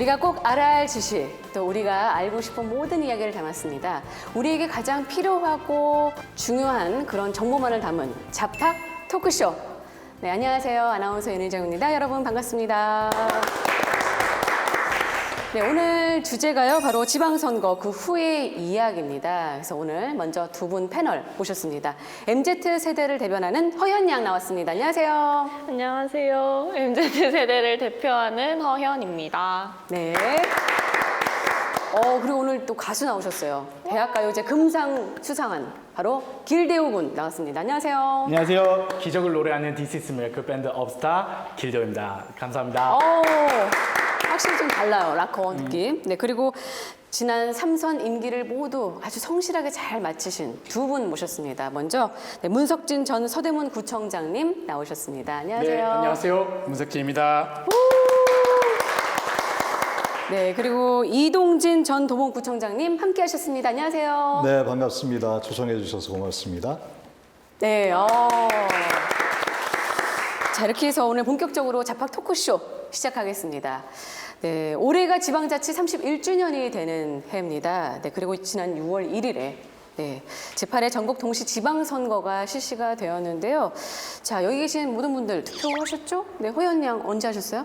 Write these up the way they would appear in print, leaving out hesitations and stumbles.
우리가 꼭 알아야 할 지식, 또 우리가 알고 싶은 모든 이야기를 담았습니다. 우리에게 가장 필요하고 중요한 그런 정보만을 담은 잡학 토크쇼. 네, 안녕하세요. 아나운서 윤희정입니다. 여러분 반갑습니다. 네, 오늘 주제가요, 바로 지방선거 그 후의 이야기입니다. 그래서 오늘 먼저 두 분 패널 모셨습니다. MZ세대를 대변하는 허현 양 나왔습니다. 안녕하세요. 안녕하세요. MZ세대를 대표하는 허현입니다. 네. 그리고 오늘 또 가수 나오셨어요. 대학가요제 금상 수상한 바로 길대우 군 나왔습니다. 안녕하세요. 안녕하세요. 기적을 노래하는 This is Miracle 밴드 업스타 길대우입니다. 감사합니다. 확실히 좀 달라요, 락커 느낌. 네, 그리고 지난 3선 임기를 모두 아주 성실하게 잘 마치신 두 분 모셨습니다. 먼저 문석진 전 서대문 구청장님 나오셨습니다. 안녕하세요. 네, 안녕하세요. 문석진입니다. 네, 그리고 이동진 전 도봉구청장님 함께 하셨습니다. 안녕하세요. 네, 반갑습니다. 초청해 주셔서 고맙습니다. 네, 자, 이렇게 해서 오늘 본격적으로 잡학 토크쇼 시작하겠습니다. 네, 올해가 지방자치 31주년이 되는 해입니다. 네, 그리고 지난 6월 1일에 제8회 전국 동시 지방선거가 실시가 되었는데요. 자, 여기 계신 모든 분들 투표하셨죠? 네, 호연 양 언제 하셨어요?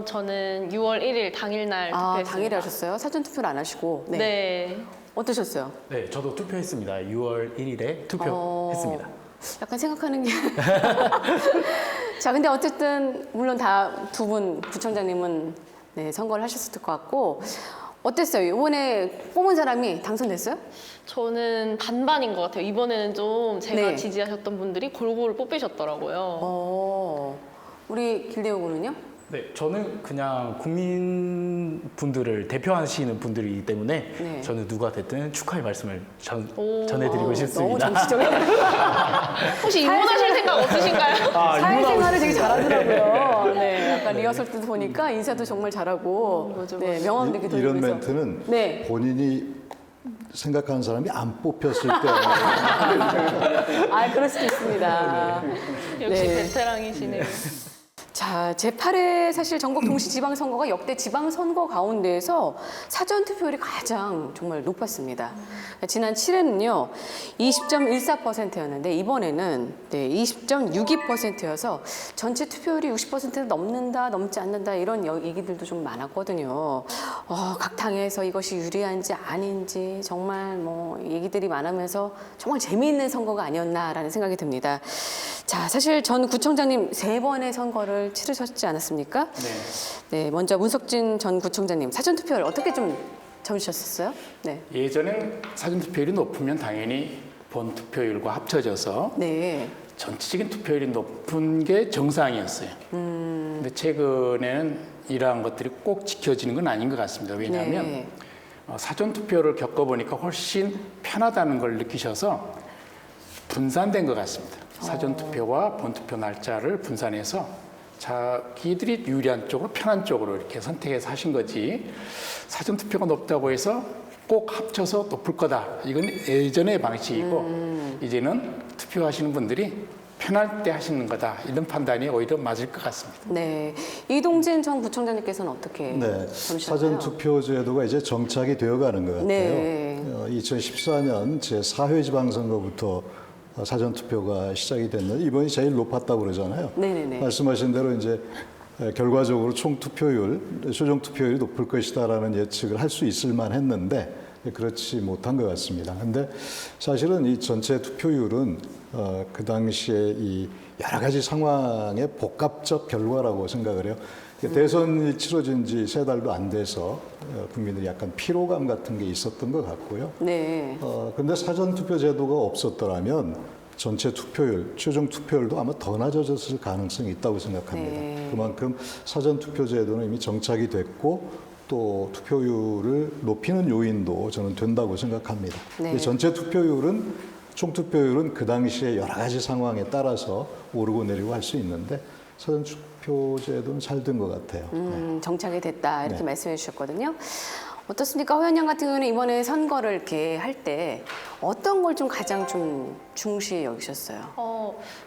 저는 6월 1일 당일날 투표했습니다. 당일에 하셨어요? 사전 투표를 안 하시고. 네. 어떠셨어요? 네, 저도 투표했습니다. 6월 1일에 투표했습니다. 약간 생각하는 게. 자, 근데 어쨌든 물론 다 두 분 구청장님은 선거를 하셨을 것 같고 어땠어요? 이번에 뽑은 사람이 당선됐어요? 저는 반반인 것 같아요. 이번에는 좀 제가 네. 지지하셨던 분들이 골고루 뽑히셨더라고요. 우리 길대우 군은요? 네, 저는 그냥 국민분들을 대표하시는 분들이기 때문에 네. 저는 누가 됐든 축하의 말씀을 전해드리고 싶습니다. 너무 정치적인. 혹시 입문하실 생각 없으신가요? 사회생활을 되게 잘하더라고요. 네, 약간 리허설 때도 보니까 인사도 정말 잘하고 맞아. 명함도 이렇게 이런 돌리면서. 멘트는 네. 본인이 생각하는 사람이 안 뽑혔을 때 그럴 수도 있습니다. 역시 네. 베테랑이시네요. 자, 제8회 사실 전국 동시 지방선거가 역대 지방선거 가운데에서 사전 투표율이 가장 정말 높았습니다. 지난 7회는요, 20.14%였는데 이번에는 20.62%여서 전체 투표율이 60%를 넘는다, 넘지 않는다 이런 얘기들도 좀 많았거든요. 각 당에서 이것이 유리한지 아닌지 정말 얘기들이 많으면서 정말 재미있는 선거가 아니었나라는 생각이 듭니다. 자, 사실 전 구청장님 3번의 선거를 치르셨지 않았습니까? 네, 먼저 문석진 전 구청장님 사전 투표를 어떻게 좀 점치셨었어요? 네. 예전엔 사전투표율이 높으면 당연히 본투표율과 합쳐져서 전체적인 투표율이 높은 게 정상이었어요. 근데 최근에는 이러한 것들이 꼭 지켜지는 건 아닌 것 같습니다. 왜냐하면 사전투표를 겪어보니까 훨씬 편하다는 걸 느끼셔서 분산된 것 같습니다. 사전투표와 본투표 날짜를 분산해서 자기들이 유리한 쪽으로 편한 쪽으로 이렇게 선택해서 하신 거지 사전투표가 높다고 해서 꼭 합쳐서 높을 거다. 이건 예전의 방식이고 이제는 투표하시는 분들이 편할 때 하시는 거다. 이런 판단이 오히려 맞을 것 같습니다. 네, 이동진 전 구청장님께서는 어떻게 점치셨나요? 사전 투표 제도가 이제 정착이 되어가는 것 같아요. 네. 2014년 제4회 지방선거부터 사전 투표가 시작이 됐는데 이번이 제일 높았다고 그러잖아요. 네네네. 말씀하신 대로 이제 결과적으로 총 투표율, 최종 투표율이 높을 것이다라는 예측을 할 수 있을 만했는데 그렇지 못한 것 같습니다. 근데 사실은 이 전체 투표율은 그 당시에 이 여러 가지 상황의 복합적 결과라고 생각을 해요. 대선이 치러진 지 3달도 안 돼서 국민들이 약간 피로감 같은 게 있었던 것 같고요. 네. 근데 사전 투표 제도가 없었더라면 전체 투표율, 최종 투표율도 아마 더 낮아졌을 가능성이 있다고 생각합니다. 그만큼 사전 투표 제도는 이미 정착이 됐고 또 투표율을 높이는 요인도 저는 된다고 생각합니다. 전체 투표율은 총 투표율은 그 당시에 여러 가지 상황에 따라서 오르고 내리고 할 수 있는데 사전 투표 제도는 잘 된 것 같아요. 정착이 됐다 이렇게 말씀해 주셨거든요. 어떻습니까? 허연 양 같은 경우는 이번에 선거를 이렇게 할 때 어떤 걸 좀 가장 좀 중시 여기셨어요?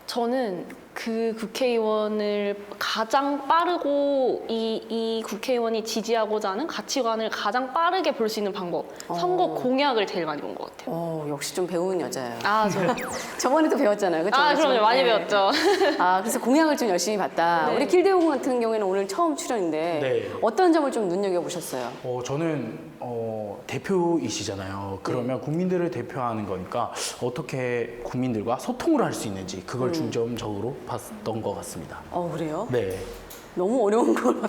저는 그 국회의원을 가장 빠르고 이 국회의원이 지지하고자 하는 가치관을 가장 빠르게 볼 수 있는 방법. 선거 공약을 제일 많이 본 것 같아요. 역시 좀 배운 여자예요. 아, 저번에도 배웠잖아요. 그렇죠? 그럼요. 많이 배웠죠. 그래서 공약을 좀 열심히 봤다. 네. 우리 길대웅 같은 경우에는 오늘 처음 출연인데 네. 어떤 점을 좀 눈여겨보셨어요? 저는 대표이시잖아요. 그러면 국민들을 대표하는 거니까 어떻게 국민들과 소통을 할 수 있는지 그걸 중점적으로 봤던 것 같습니다. 그래요? 네. 너무 어려운 걸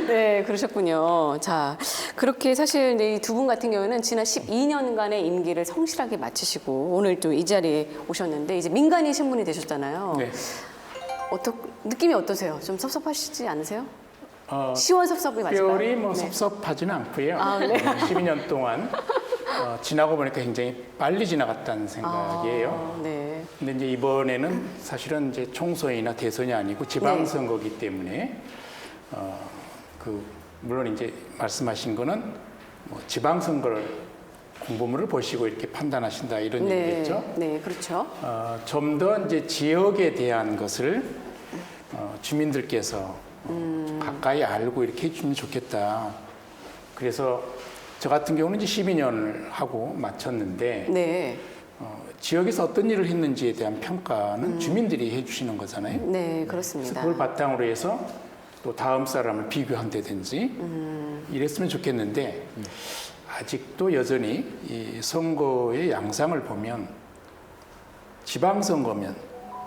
네, 그러셨군요. 자, 그렇게 사실 이 두 분 같은 경우는 지난 12년간의 임기를 성실하게 마치시고 오늘 또 이 자리에 오셨는데 이제 민간인 신분이 되셨잖아요. 네. 느낌이 어떠세요? 좀 섭섭하시지 않으세요? 어, 시원섭섭이 맞을까요? 특별히 뭐 네. 섭섭하지는 않고요. 네. 12년 동안 지나고 보니까 굉장히 빨리 지나갔다는 생각이에요. 네. 근데 이제 이번에는 사실은 이제 총선이나 대선이 아니고 지방선거기 때문에 물론 이제 말씀하신 거는 뭐 지방선거를 공보물을 보시고 이렇게 판단하신다 이런 얘기겠죠. 네, 그렇죠. 좀 더 이제 지역에 대한 것을 주민들께서 가까이 알고 이렇게 해주면 좋겠다. 그래서 저 같은 경우는 이제 12년을 하고 마쳤는데 네. 지역에서 어떤 일을 했는지에 대한 평가는 주민들이 해주시는 거잖아요. 네, 그래서 그렇습니다. 그걸 바탕으로 해서 또 다음 사람을 비교한다든지 이랬으면 좋겠는데 아직도 여전히 이 선거의 양상을 보면 지방선거면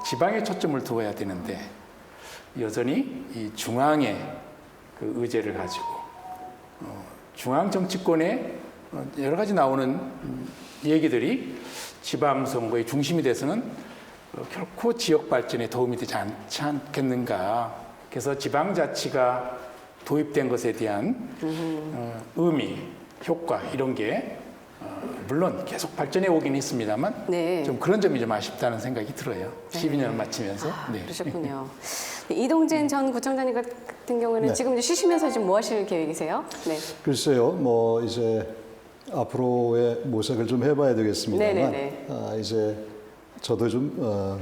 지방에 초점을 두어야 되는데 여전히 이 중앙의 그 의제를 가지고 중앙 정치권에 여러 가지 나오는 얘기들이 지방선거의 중심이 돼서는 결코 지역 발전에 도움이 되지 않지 않겠는가. 그래서 지방자치가 도입된 것에 대한 의미, 효과 이런 게 물론 계속 발전해 오긴 했습니다만 네. 좀 그런 점이 좀 아쉽다는 생각이 들어요. 12년을 마치면서. 네. 그러셨군요. 이동진 전 구청장님 같은 경우는 네. 지금 이제 쉬시면서 지금 뭐 하실 계획이세요? 네. 글쎄요, 뭐 이제 앞으로의 모색을 좀 해봐야 되겠습니다만, 네네네. 이제 저도 좀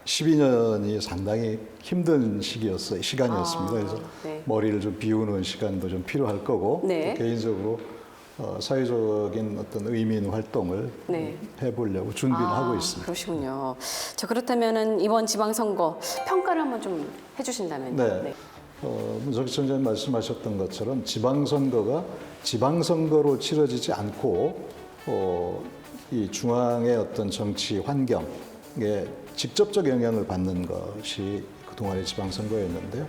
12년이 상당히 힘든 시간이었습니다. 그래서 네. 머리를 좀 비우는 시간도 좀 필요할 거고, 네. 또 개인적으로 사회적인 어떤 의미 있는 활동을 네. 해보려고 준비를 하고 있습니다. 그러시군요. 자, 그렇다면은 이번 지방선거 평가를 한번 좀 해주신다면요. 네. 문석 시청자님 말씀하셨던 것처럼 지방선거가 지방선거로 치러지지 않고 이 중앙의 어떤 정치 환경에 직접적 영향을 받는 것이 그동안의 지방선거였는데요.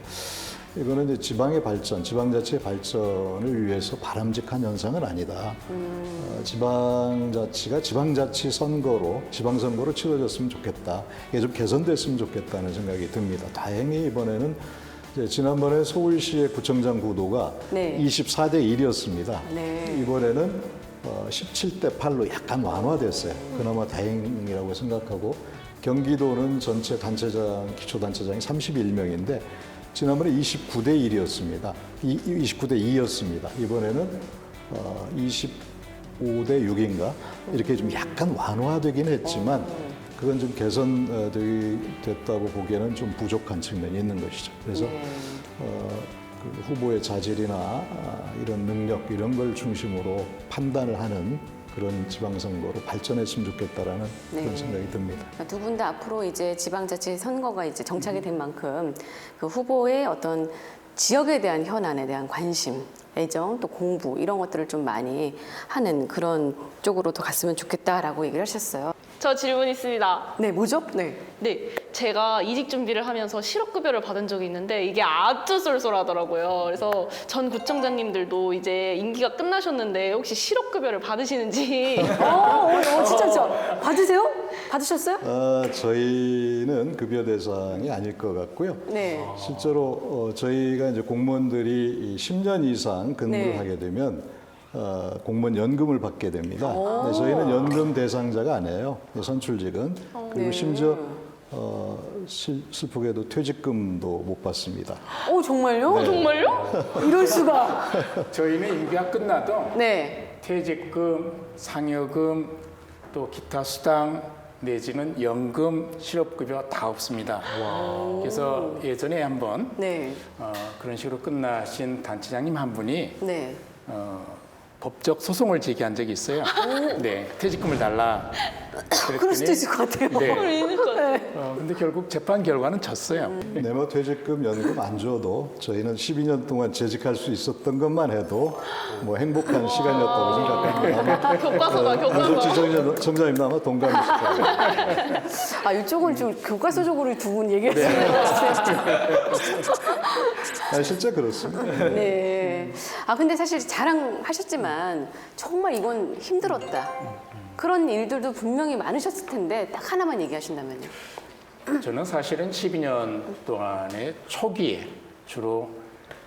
이거는 이제 지방의 발전, 지방자치의 발전을 위해서 바람직한 현상은 아니다. 지방자치가 지방자치 선거로, 지방선거로 치러졌으면 좋겠다. 이게 좀 개선됐으면 좋겠다는 생각이 듭니다. 다행히 이번에는 이제 지난번에 서울시의 구청장 구도가 네. 24대 1이었습니다. 네. 이번에는 17대 8로 약간 완화됐어요. 그나마 다행이라고 생각하고 경기도는 전체 단체장, 기초단체장이 31명인데 지난번에 29대 1이었습니다. 29대 2였습니다. 이번에는 25대 6인가 이렇게 좀 약간 완화되긴 했지만 그건 좀 개선됐다고 보기에는 좀 부족한 측면이 있는 것이죠. 그래서 그 후보의 자질이나 이런 능력 이런 걸 중심으로 판단을 하는 그런 지방선거로 발전했으면 좋겠다라는 그런 생각이 듭니다. 두 분 다 앞으로 이제 지방자치 선거가 이제 정착이 된 만큼 그 후보의 어떤 지역에 대한 현안에 대한 관심, 애정, 또 공부 이런 것들을 좀 많이 하는 그런 쪽으로 더 갔으면 좋겠다라고 얘기를 하셨어요. 저 질문 있습니다. 네, 뭐죠? 네. 네, 제가 이직 준비를 하면서 실업급여를 받은 적이 있는데 이게 아주 쏠쏠하더라고요. 그래서 전 구청장님들도 이제 임기가 끝나셨는데 혹시 실업급여를 받으시는지. 진짜 저 받으세요? 받으셨어요? 저희는 급여 대상이 아닐 것 같고요. 네. 실제로 저희가 이제 공무원들이 10년 이상 근무를 네. 하게 되면 공무원 연금을 받게 됩니다. 네, 저희는 연금 대상자가 아니에요. 선출직은. 그리고 네. 심지어 슬프게도 퇴직금도 못 받습니다. 정말요? 네. 정말요? 이럴 수가. 저희는 임기가 끝나도 네. 퇴직금, 상여금, 또 기타 수당 내지는 연금, 실업급여 다 없습니다. 그래서 예전에 한번 네. 그런 식으로 끝나신 단체장님 한 분이 네. 법적 소송을 제기한 적이 있어요. 네, 퇴직금을 달라. 그럴 수도 있을 것 같아요. 네. 있을 것 같아요. 근데 결국 재판 결과는 졌어요. 네, 뭐 퇴직금, 연금 안 줘도 저희는 12년 동안 재직할 수 있었던 것만 해도 뭐 행복한 시간이었다고 생각합니다. 교과서다, 교과서. 문석진 청장님도 아마 동감이실 거예요. 이쪽은 좀 교과서적으로 두 분 얘기하시는 것 같아요. 실제 그렇습니다. 네. 근데 사실 자랑하셨지만 정말 이건 힘들었다. 그런 일들도 분명히 많으셨을 텐데 딱 하나만 얘기하신다면요. 저는 사실은 12년 동안의 초기에 주로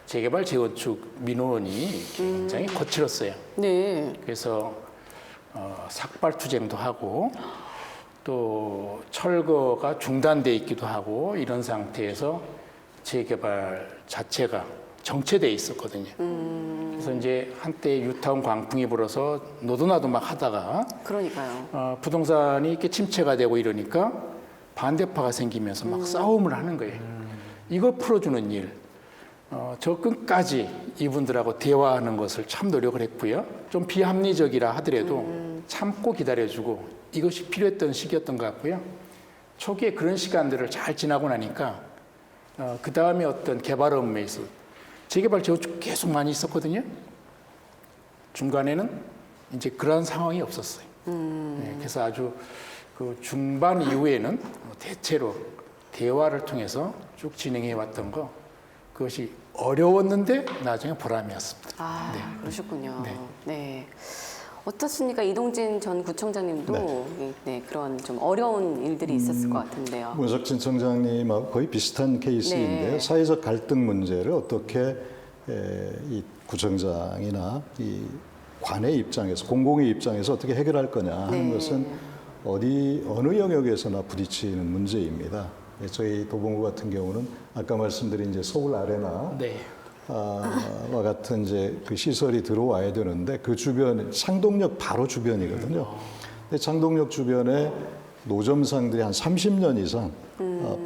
재개발, 재건축 민원이 굉장히 거칠었어요. 네. 그래서 삭발투쟁도 하고 또 철거가 중단돼 있기도 하고 이런 상태에서 재개발 자체가 정체돼 있었거든요. 그래서 이제 한때 뉴타운 광풍이 불어서 너도나도 막 하다가 그러니까요. 부동산이 이렇게 침체가 되고 이러니까 반대파가 생기면서 막 싸움을 하는 거예요. 이거 풀어주는 일. 저 끝까지 이분들하고 대화하는 것을 참 노력을 했고요. 좀 비합리적이라 하더라도 참고 기다려주고 이것이 필요했던 시기였던 것 같고요. 초기에 그런 시간들을 잘 지나고 나니까 그 다음에 어떤 개발 업무에 있어 재개발, 재건축 계속 많이 있었거든요. 중간에는 이제 그런 상황이 없었어요. 네, 그래서 아주 그 중반 이후에는 대체로 대화를 통해서 쭉 진행해 왔던 거 그것이 어려웠는데 나중에 보람이었습니다. 네. 그러셨군요. 네. 네. 어떻습니까? 이동진 전 구청장님도 그런 좀 어려운 일들이 있었을 것 같은데요. 문석진 청장님하고 거의 비슷한 케이스인데요. 네. 사회적 갈등 문제를 어떻게 이 구청장이나 이 관의 입장에서, 공공의 입장에서 어떻게 해결할 거냐 하는 네. 것은 어느 영역에서나 부딪히는 문제입니다. 저희 도봉구 같은 경우는 아까 말씀드린 이제 서울 아레나 네. 와 같은 이제 그 시설이 들어와야 되는데 그 주변 창동역 바로 주변이거든요. 근데 창동역 주변에 노점상들이 한 30년 이상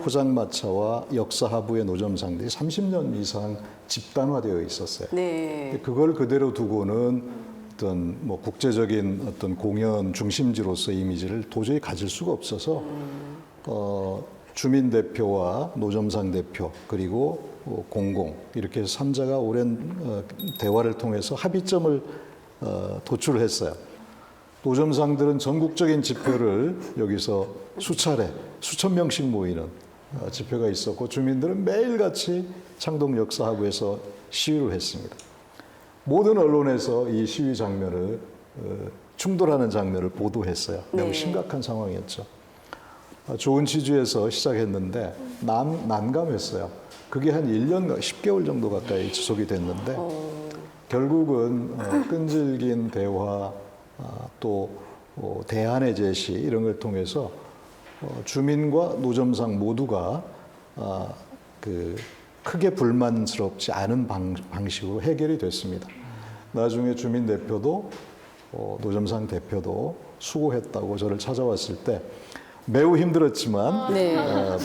포장마차와 역사하부의 노점상들이 30년 이상 집단화되어 있었어요. 네. 그걸 그대로 두고는 어떤 뭐 국제적인 어떤 공연 중심지로서 이미지를 도저히 가질 수가 없어서 주민 대표와 노점상 대표 그리고 공공 이렇게 3자가 오랜 대화를 통해서 합의점을 도출을 했어요. 노점상들은 전국적인 집회를 여기서 수차례 수천 명씩 모이는 집회가 있었고 주민들은 매일같이 창동 역사하부에서 시위를 했습니다. 모든 언론에서 이 시위 장면을 충돌하는 장면을 보도했어요. 매우 네. 심각한 상황이었죠. 좋은 취지에서 시작했는데 난감했어요. 그게 한 1년, 10개월 정도 가까이 지속이 됐는데 결국은 끈질긴 대화 또 대안의 제시 이런 걸 통해서 주민과 노점상 모두가 그 크게 불만스럽지 않은 방식으로 해결이 됐습니다. 나중에 주민 대표도 노점상 대표도 수고했다고 저를 찾아왔을 때 매우 힘들었지만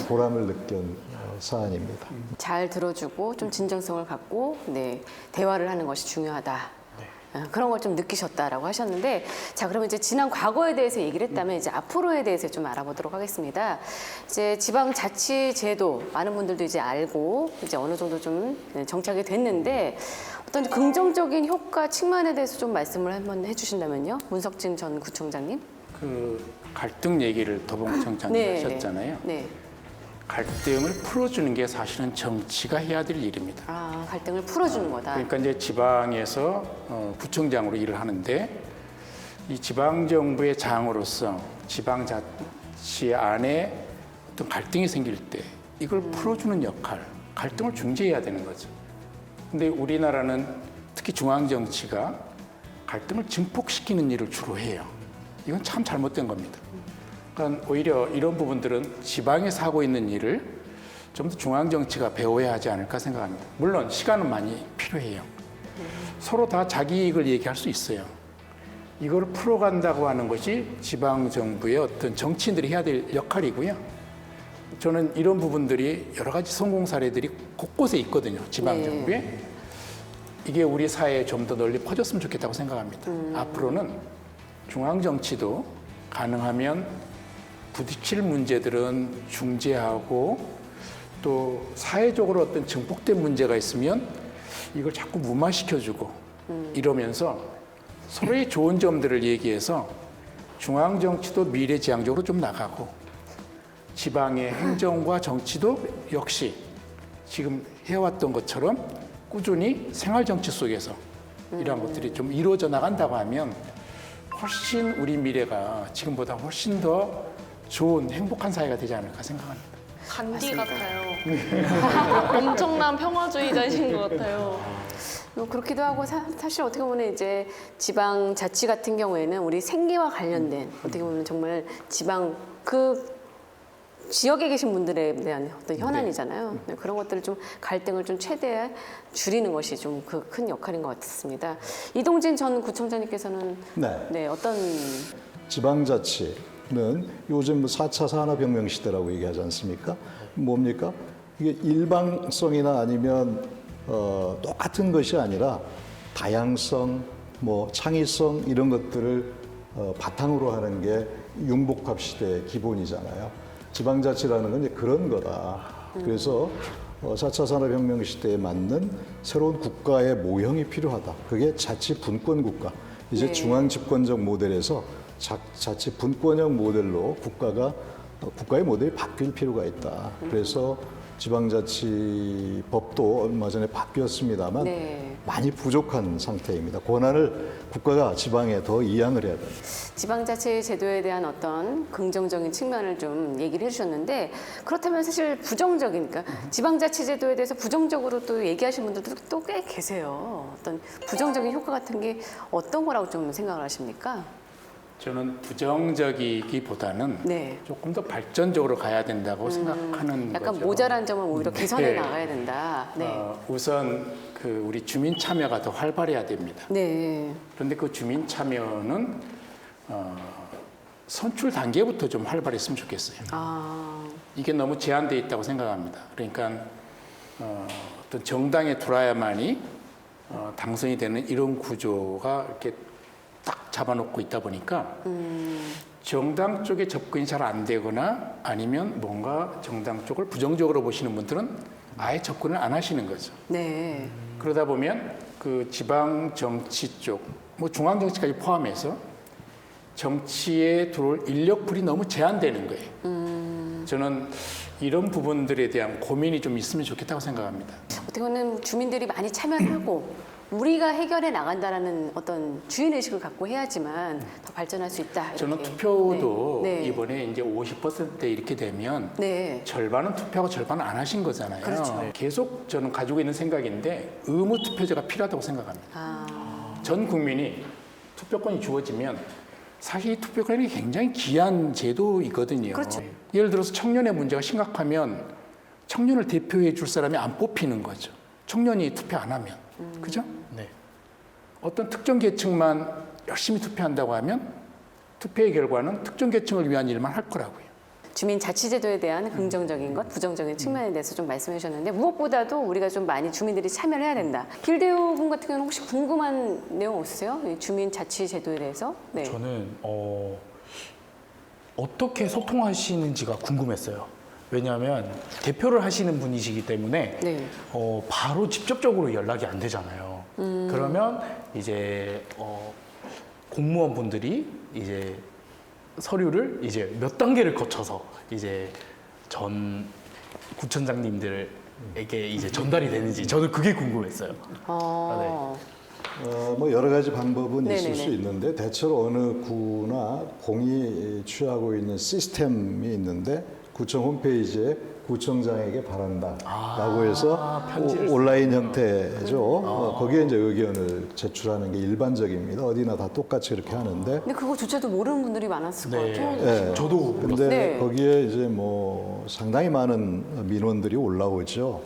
보람을 느낀 사안입니다. 잘 들어주고 좀 진정성을 갖고 대화를 하는 것이 중요하다. 그런 걸 좀 느끼셨다라고 하셨는데, 자, 그러면 이제 지난 과거에 대해서 얘기를 했다면 이제 앞으로에 대해서 좀 알아보도록 하겠습니다. 이제 지방자치제도 많은 분들도 이제 알고 이제 어느 정도 좀 정착이 됐는데 어떤 긍정적인 효과 측면에 대해서 좀 말씀을 한번 해주신다면요, 문석진 전 구청장님. 그 갈등 얘기를 도봉청장님 하셨잖아요. 네. 갈등을 풀어주는 게 사실은 정치가 해야 될 일입니다. 갈등을 풀어주는 거다. 그러니까 이제 지방에서 구청장으로 일을 하는데 이 지방 정부의 장으로서 지방자치 안에 어떤 갈등이 생길 때 이걸 풀어주는 역할, 갈등을 중재해야 되는 거죠. 근데 우리나라는 특히 중앙 정치가 갈등을 증폭시키는 일을 주로 해요. 이건 참 잘못된 겁니다. 그러니까 오히려 이런 부분들은 지방에서 하고 있는 일을 좀 더 중앙 정치가 배워야 하지 않을까 생각합니다. 물론 시간은 많이 필요해요. 서로 다 자기 이익을 얘기할 수 있어요. 이걸 풀어간다고 하는 것이 지방 정부의 어떤 정치인들이 해야 될 역할이고요. 저는 이런 부분들이 여러 가지 성공 사례들이 곳곳에 있거든요. 지방 정부에. 이게 우리 사회에 좀 더 널리 퍼졌으면 좋겠다고 생각합니다. 앞으로는 중앙 정치도 가능하면 부딪힐 문제들은 중재하고 또 사회적으로 어떤 증폭된 문제가 있으면 이걸 자꾸 무마시켜주고 이러면서 서로의 좋은 점들을 얘기해서 중앙 정치도 미래지향적으로 좀 나가고 지방의 행정과 정치도 역시 지금 해왔던 것처럼 꾸준히 생활 정치 속에서 이러한 것들이 좀 이루어져 나간다고 하면 훨씬 우리 미래가 지금보다 훨씬 더 좋은 행복한 사회가 되지 않을까 생각합니다. 간디 같아요. 엄청난 평화주의자이신 것 같아요. 뭐 그렇기도 하고 사실 어떻게 보면 이제 지방 자치 같은 경우에는 우리 생계와 관련된 어떻게 보면 정말 지방 그 지역에 계신 분들에 대한 어떤 현안이잖아요. 네, 그런 것들을 좀 갈등을 좀 최대한 줄이는 것이 좀 그 큰 역할인 것 같습니다. 이동진 전 구청장님께서는 네, 어떤 지방자치는 요즘 4차 산업혁명 시대라고 얘기하지 않습니까? 뭡니까? 이게 일방성이나 아니면 똑같은 것이 아니라 다양성, 뭐 창의성 이런 것들을 바탕으로 하는 게 융복합 시대의 기본이잖아요. 지방자치라는 건 이제 그런 거다. 그래서 4차 산업혁명 시대에 맞는 새로운 국가의 모형이 필요하다. 그게 자치 분권 국가. 이제 중앙 집권적 모델에서 자치 분권형 모델로 국가의 모델이 바뀔 필요가 있다. 그래서 지방자치법도 얼마 전에 바뀌었습니다만 많이 부족한 상태입니다. 권한을 국가가 지방에 더 이양을 해야 됩니다. 지방자치 제도에 대한 어떤 긍정적인 측면을 좀 얘기를 해주셨는데 그렇다면 사실 부정적이니까 지방자치 제도에 대해서 부정적으로 또 얘기하시는 분들도 또 꽤 계세요. 어떤 부정적인 효과 같은 게 어떤 거라고 좀 생각을 하십니까? 저는 부정적이기보다는 조금 더 발전적으로 가야 된다고 생각하는 약간 거죠. 모자란 점을 오히려 개선해 나가야 된다. 우선 그 우리 주민 참여가 더 활발해야 됩니다. 그런데 그 주민 참여는 선출 단계부터 좀 활발했으면 좋겠어요. 이게 너무 제한되어 있다고 생각합니다. 그러니까 어떤 정당에 들어와야만이 당선이 되는 이런 구조가 이렇게 딱 잡아놓고 있다 보니까 정당 쪽에 접근이 잘 안 되거나 아니면 뭔가 정당 쪽을 부정적으로 보시는 분들은 아예 접근을 안 하시는 거죠. 그러다 보면 그 지방 정치 쪽, 뭐 중앙 정치까지 포함해서 정치에 들어올 인력풀이 너무 제한되는 거예요. 저는 이런 부분들에 대한 고민이 좀 있으면 좋겠다고 생각합니다. 어떻게 보면 주민들이 많이 참여하고 우리가 해결해 나간다라는 어떤 주인의식을 갖고 해야지만 더 발전할 수 있다. 이렇게. 저는 투표도 이번에 이제 50%대 이렇게 되면 절반은 투표하고 절반은 안 하신 거잖아요. 계속 저는 가지고 있는 생각인데 의무 투표제가 필요하다고 생각합니다. 전 국민이 투표권이 주어지면 사실 이 투표권이 굉장히 귀한 제도이거든요. 예를 들어서 청년의 문제가 심각하면 청년을 대표해 줄 사람이 안 뽑히는 거죠. 청년이 투표 안 하면. 그죠? 어떤 특정 계층만 열심히 투표한다고 하면 투표의 결과는 특정 계층을 위한 일만 할 거라고요. 주민자치제도에 대한 긍정적인 것, 부정적인 측면에 대해서 좀 말씀해 주셨는데 무엇보다도 우리가 좀 많이 주민들이 참여를 해야 된다. 길대우 분 같은 경우는 혹시 궁금한 내용 없으세요? 이 주민자치제도에 대해서? 저는 어떻게 소통하시는지가 궁금했어요. 왜냐하면 대표를 하시는 분이시기 때문에 바로 직접적으로 연락이 안 되잖아요. 그러면 이제 공무원 분들이 이제 서류를 이제 몇 단계를 거쳐서 이제 전 구청장님들에게 이제 전달이 되는지 저는 그게 궁금했어요. 뭐 여러 가지 방법은 있을 수 있는데 대체로 어느 구나 공이 취하고 있는 시스템이 있는데 구청 홈페이지에 구청장에게 바란다라고 해서 편지를 온라인 형태죠. 거기에 이제 의견을 제출하는 게 일반적입니다. 어디나 다 똑같이 이렇게 하는데. 근데 그거조차도 모르는 분들이 많았을 것 같아요. 네. 저도 근데 네. 거기에 이제 뭐 상당히 많은 민원들이 올라오죠.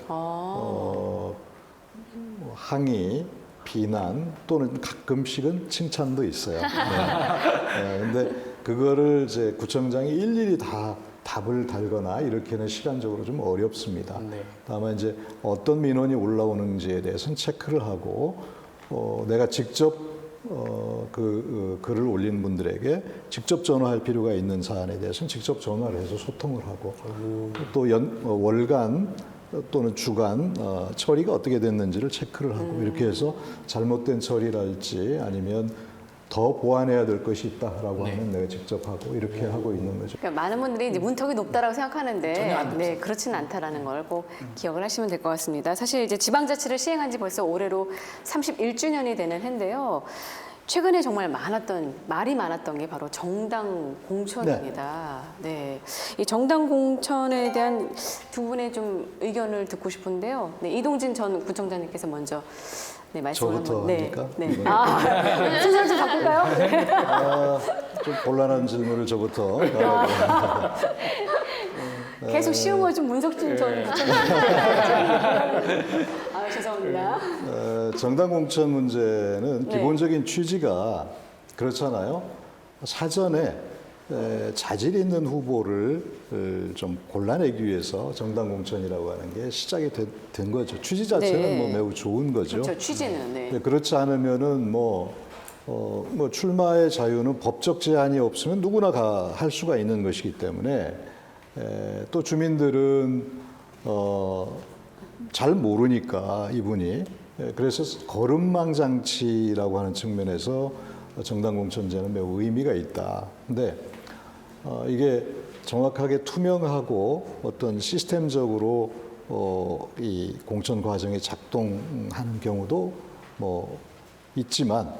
항의, 비난 또는 가끔씩은 칭찬도 있어요. 근데 그거를 이제 구청장이 일일이 다 답을 달거나 이렇게는 시간적으로 좀 어렵습니다. 네. 다만 이제 어떤 민원이 올라오는지에 대해서는 체크를 하고 내가 직접 글을 올린 분들에게 직접 전화할 필요가 있는 사안에 대해서는 직접 전화를 해서 소통을 하고 또 월간 또는 주간 처리가 어떻게 됐는지를 체크를 하고 이렇게 해서 잘못된 처리랄지 아니면 더 보완해야 될 것이 있다라고 하면 내가 직접 하고 이렇게 하고 있는 거죠. 그러니까 많은 분들이 이제 문턱이 높다라고 생각하는데 전혀 안 네, 그렇지는 않다라는 걸 꼭 기억을 하시면 될 것 같습니다. 사실 이제 지방자치를 시행한 지 벌써 올해로 31주년이 되는 해인데요. 최근에 정말 말이 많았던 게 바로 정당 공천입니다. 네. 이 정당 공천에 대한 두 분의 좀 의견을 듣고 싶은데요. 네, 이동진 전 구청장님께서 먼저 네, 말씀을 저부터 한번. 합니까? 네. 네. 순서를 좀 바꿀까요? 좀 곤란한 질문을 저부터. 계속 쉬운 거 좀 문석진 전 구청장님. 죄송합니다. 정당 공천 문제는 기본적인 취지가 그렇잖아요. 사전에 자질 있는 후보를 좀 골라내기 위해서 정당 공천이라고 하는 게 시작이 된 거죠. 취지 자체는 네. 뭐 매우 좋은 거죠. 그렇죠. 취지는. 네. 그렇지 않으면은 뭐 출마의 자유는 법적 제한이 없으면 누구나 다 할 수가 있는 것이기 때문에 또 주민들은 잘 모르니까 이분이 그래서 거름망 장치라고 하는 측면에서 정당 공천제는 매우 의미가 있다. 근데 이게 정확하게 투명하고 어떤 시스템적으로 이 공천 과정이 작동하는 경우도 뭐 있지만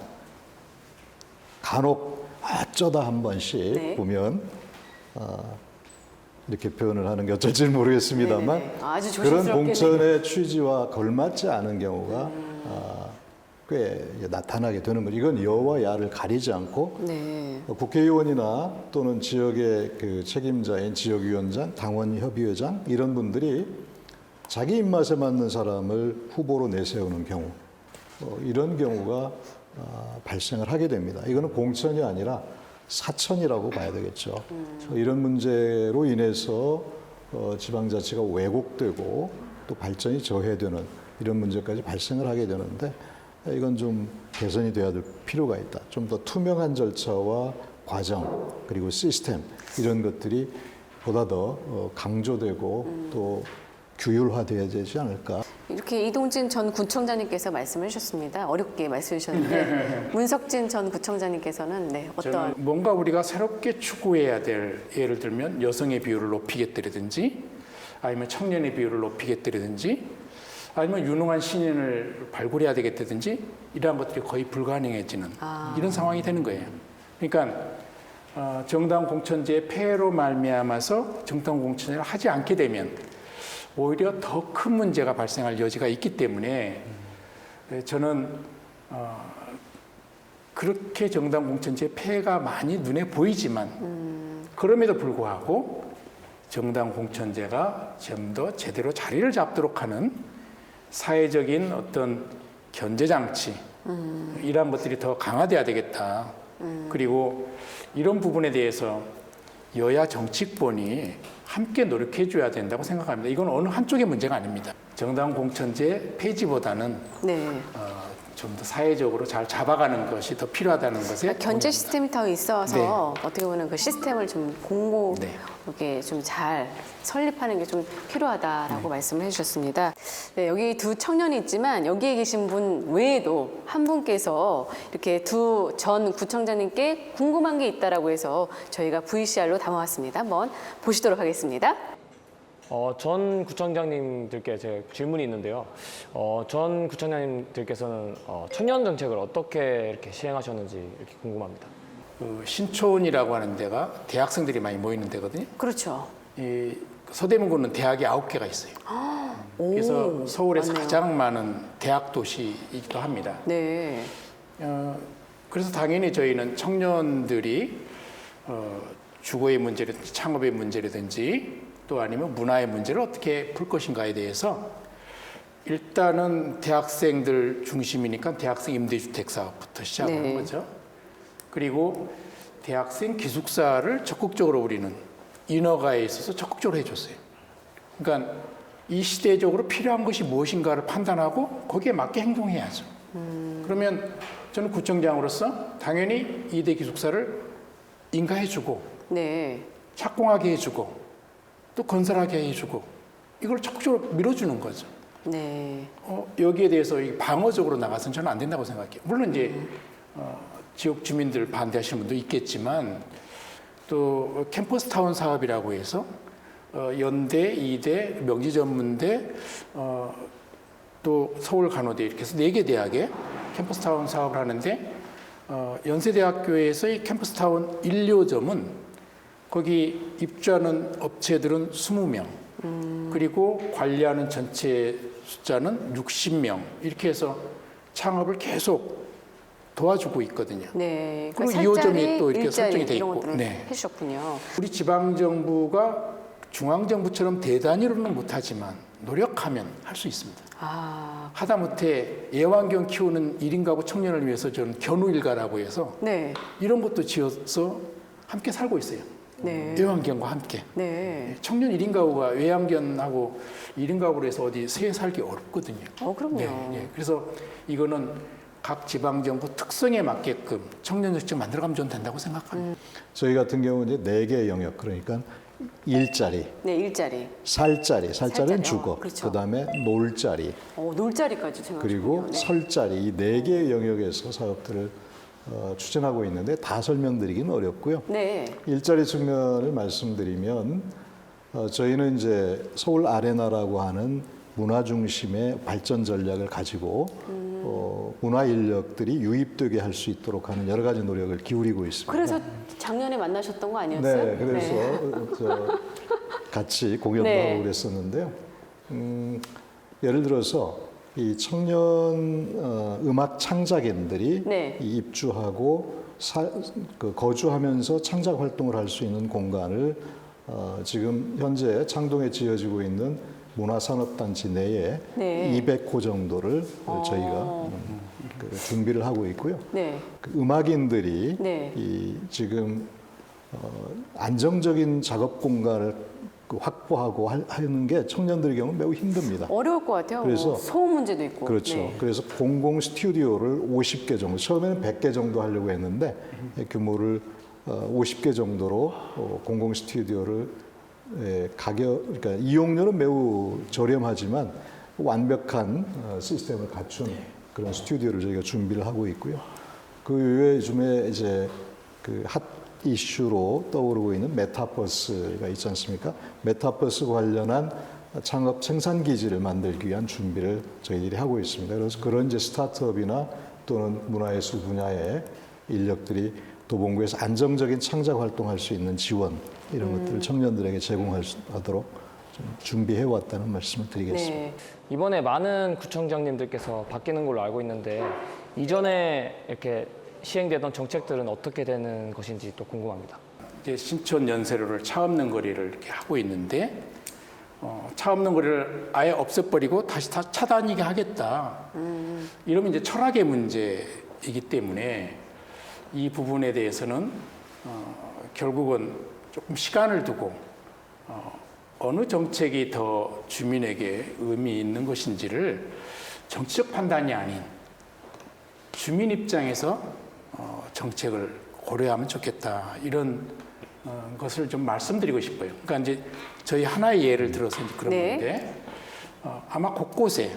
간혹 어쩌다 한 번씩 네. 보면 이렇게 표현을 하는 게 어쩔지는 모르겠습니다만 네네네. 아주 그런 조심스럽게 공천의 취지와 걸맞지 않은 경우가 꽤 나타나게 되는 거죠. 이건 여와 야를 가리지 않고 네. 국회의원이나 또는 지역의 그 책임자인 지역위원장, 당원협의회장 이런 분들이 자기 입맛에 맞는 사람을 후보로 내세우는 경우 이런 경우가 발생을 하게 됩니다. 이거는 공천이 아니라 사천이라고 봐야 되겠죠. 이런 문제로 인해서 지방자치가 왜곡되고 또 발전이 저해되는 이런 문제까지 발생을 하게 되는데 이건 좀 개선이 돼야 될 필요가 있다. 좀 더 투명한 절차와 과정 그리고 시스템 이런 것들이 보다 더 강조되고 또 규율화돼야 되지 않을까. 이렇게 이동진 전 구청장님께서 말씀을 해주셨습니다. 어렵게 말씀해 주셨는데 문석진 전 구청장님께서는 네, 저는 어떤 뭔가 우리가 새롭게 추구해야 될 예를 들면 여성의 비율을 높이겠다든지 아니면 청년의 비율을 높이겠다든지 아니면 유능한 신인을 발굴해야 되겠다든지 이러한 것들이 거의 불가능해지는 이런 상황이 되는 거예요. 그러니까 정당 공천제의 폐해로 말미암아서 정당 공천을 하지 않게 되면 오히려 더 큰 문제가 발생할 여지가 있기 때문에 저는 그렇게 정당 공천제의 폐해가 많이 눈에 보이지만 그럼에도 불구하고 정당 공천제가 좀 더 제대로 자리를 잡도록 하는 사회적인 어떤 견제장치 이러한 것들이 더 강화돼야 되겠다. 그리고 이런 부분에 대해서 여야 정치권이 함께 노력해 줘야 된다고 생각합니다. 이건 어느 한쪽의 문제가 아닙니다. 정당 공천제 폐지보다는 네. 좀 더 사회적으로 잘 잡아가는 것이 더 필요하다는 것에 견제 시스템이 더 있어서 어떻게 보면 그 시스템을 좀 공고 네. 이렇게 좀 잘 설립하는 게 좀 필요하다라고 말씀을 해주셨습니다. 네, 여기 두 청년이 있지만 여기에 계신 분 외에도 한 분께서 이렇게 두 전 구청장님께 궁금한 게 있다라고 해서 저희가 VCR로 담아왔습니다. 한번 보시도록 하겠습니다. 전 구청장님들께 제 질문이 있는데요. 전 구청장님들께서는 청년 정책을 어떻게 이렇게 시행하셨는지 이렇게 궁금합니다. 그 신촌이라고 하는 데가 대학생들이 많이 모이는 데거든요. 그렇죠. 서대문구는 대학이 9개가 있어요. 그래서 서울에서 맞네요. 가장 많은 대학 도시이기도 합니다. 네. 그래서 당연히 저희는 청년들이 주거의 문제라든지 창업의 문제라든지 또 아니면 문화의 문제를 어떻게 풀 것인가에 대해서 일단은 대학생들 중심이니까 대학생 임대주택 사업부터 시작하는 네. 거죠. 그리고 대학생 기숙사를 적극적으로 우리는 인허가에 있어서 적극적으로 해줬어요. 그러니까 이 시대적으로 필요한 것이 무엇인가를 판단하고 거기에 맞게 행동해야죠. 그러면 저는 구청장으로서 당연히 이대 기숙사를 인가해주고 네. 착공하게 해주고 또 건설하게 해주고 이걸 적극적으로 밀어주는 거죠. 네. 여기에 대해서 방어적으로 나가서는 저는 안 된다고 생각해요. 물론 이제 지역 주민들 반대하시는 분도 있겠지만 또 캠퍼스타운 사업이라고 해서 연대, 이대, 명지전문대, 또 서울간호대 이렇게 해서 4개 대학에 캠퍼스타운 사업을 하는데 연세대학교에서의 캠퍼스타운 1호점은 거기 입주하는 업체들은 20명 그리고 관리하는 전체 숫자는 60명 이렇게 해서 창업을 계속 도와주고 있거든요. 네. 그리고 그러니까 2호점이 살짜리, 또 이렇게 일자리 설정이 돼 이런 있고. 것들을 네. 해주셨군요. 우리 지방정부가 중앙정부처럼 대단위로는 못하지만 노력하면 할 수 있습니다. 아, 하다못해 애완견 키우는 1인 가구 청년을 위해서 저는 견우일가라고 해서 네. 이런 것도 지어서 함께 살고 있어요. 네. 애완견과 함께. 네. 청년 1인 가구가 애완견하고 1인 가구로 해서 어디 새 살기 어렵거든요. 그럼요. 네. 그래서 이거는 각 지방정부 특성에 맞게끔 청년정책 만들어가면 좀 된다고 생각합니다. 저희 같은 경우는 이제 4개의 영역, 그러니까 일자리, 네, 일자리. 살자리는 살자리요. 주거, 그렇죠. 그다음에 놀자리, 놀자리까지 생각하시군요. 그리고 네. 설자리 이 4개의 영역에서 사업들을 추진하고 있는데 다 설명드리기는 어렵고요. 네. 일자리 측면을 말씀드리면 저희는 이제 서울 아레나라고 하는 문화 중심의 발전 전략을 가지고 문화 인력들이 유입되게 할 수 있도록 하는 여러 가지 노력을 기울이고 있습니다. 그래서 작년에 만나셨던 거 아니었어요? 네, 그래서 같이 공연도 네. 하고 그랬었는데요. 예를 들어서 이 청년 음악 창작인들이 네. 이 입주하고 거주하면서 창작 활동을 할 수 있는 공간을 지금 현재 창동에 지어지고 있는 문화산업단지 내에 네. 200호 정도를 저희가 준비를 하고 있고요. 네. 그 음악인들이 네. 이 지금 안정적인 작업 공간을 확보하고 하는 게 청년들의 경우 매우 힘듭니다. 어려울 것 같아요. 그래서- 소음 문제도 있고. 그렇죠. 네. 그래서 공공 스튜디오를 50개 정도, 처음에는 100개 정도 하려고 했는데 규모를 50개 정도로 공공 스튜디오를 그러니까 이용료는 매우 저렴하지만 완벽한 시스템을 갖춘 그런 스튜디오를 저희가 준비를 하고 있고요. 그 외에 요즘에 이제 그 핫 이슈로 떠오르고 있는 메타버스가 있지 않습니까? 메타버스 관련한 창업 생산 기지를 만들기 위한 준비를 저희들이 하고 있습니다. 그래서 그런 이제 스타트업이나 또는 문화예술 분야의 인력들이 도봉구에서 안정적인 창작 활동할 수 있는 지원 이런 것들을 청년들에게 제공하도록 좀 준비해 왔다는 말씀을 드리겠습니다. 네. 이번에 많은 구청장님들께서 바뀌는 걸로 알고 있는데 이전에 이렇게 시행되던 정책들은 어떻게 되는 것인지 또 궁금합니다. 이제 신촌 연세로를 차 없는 거리를 이렇게 하고 있는데 차 없는 거리를 아예 없애버리고 다시 다 차 다니게 하겠다. 이러면 이제 철학의 문제이기 때문에 이 부분에 대해서는 결국은 조금 시간을 두고 어느 정책이 더 주민에게 의미 있는 것인지를 정치적 판단이 아닌 주민 입장에서 정책을 고려하면 좋겠다 이런 것을 좀 말씀드리고 싶어요. 그러니까 이제 저희 하나의 예를 들어서 이제 그런 네. 건데 아마 곳곳에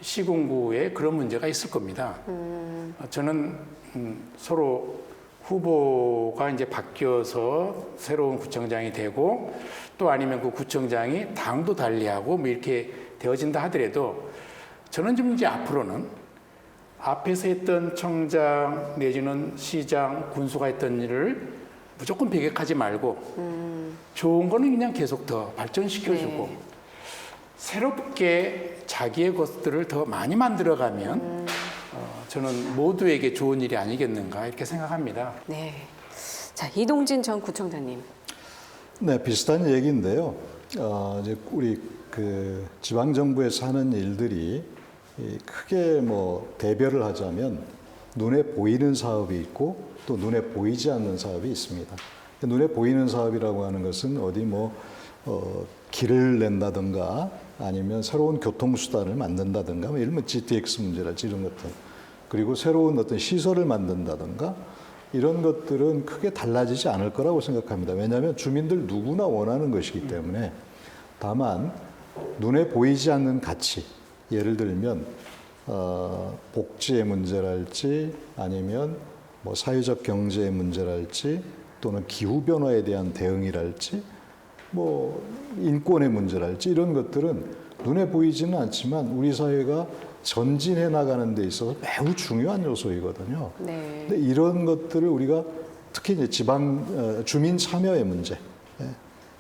시군구에 그런 문제가 있을 겁니다. 저는 서로 후보가 이제 바뀌어서 새로운 구청장이 되고 또 아니면 그 구청장이 당도 달리하고 뭐 이렇게 되어진다 하더라도 저는 좀 이제 앞으로는 앞에서 했던 청장 내지는 시장, 군수가 했던 일을 무조건 배격하지 말고 좋은 거는 그냥 계속 더 발전시켜주고 네. 새롭게 자기의 것들을 더 많이 만들어가면 저는 모두에게 좋은 일이 아니겠는가 이렇게 생각합니다. 네. 자, 이동진 전 구청장님. 네, 비슷한 얘기인데요. 이제 우리 그 지방 정부에서 하는 일들이 이 크게 뭐 대별을 하자면 눈에 보이는 사업이 있고 또 눈에 보이지 않는 사업이 있습니다. 눈에 보이는 사업이라고 하는 것은 어디 뭐 길을 낸다든가 아니면 새로운 교통수단을 만든다든가 뭐 이런 GTX 문제랄지 이런 것들, 그리고 새로운 어떤 시설을 만든다든가 이런 것들은 크게 달라지지 않을 거라고 생각합니다. 왜냐하면 주민들 누구나 원하는 것이기 때문에. 다만 눈에 보이지 않는 가치, 예를 들면 복지의 문제랄지 아니면 뭐 사회적 경제의 문제랄지 또는 기후 변화에 대한 대응이랄지 뭐 인권의 문제랄지 이런 것들은 눈에 보이지는 않지만 우리 사회가 전진해 나가는 데 있어서 매우 중요한 요소이거든요. 네. 근데 이런 것들을 우리가 특히 이제 지방 주민 참여의 문제,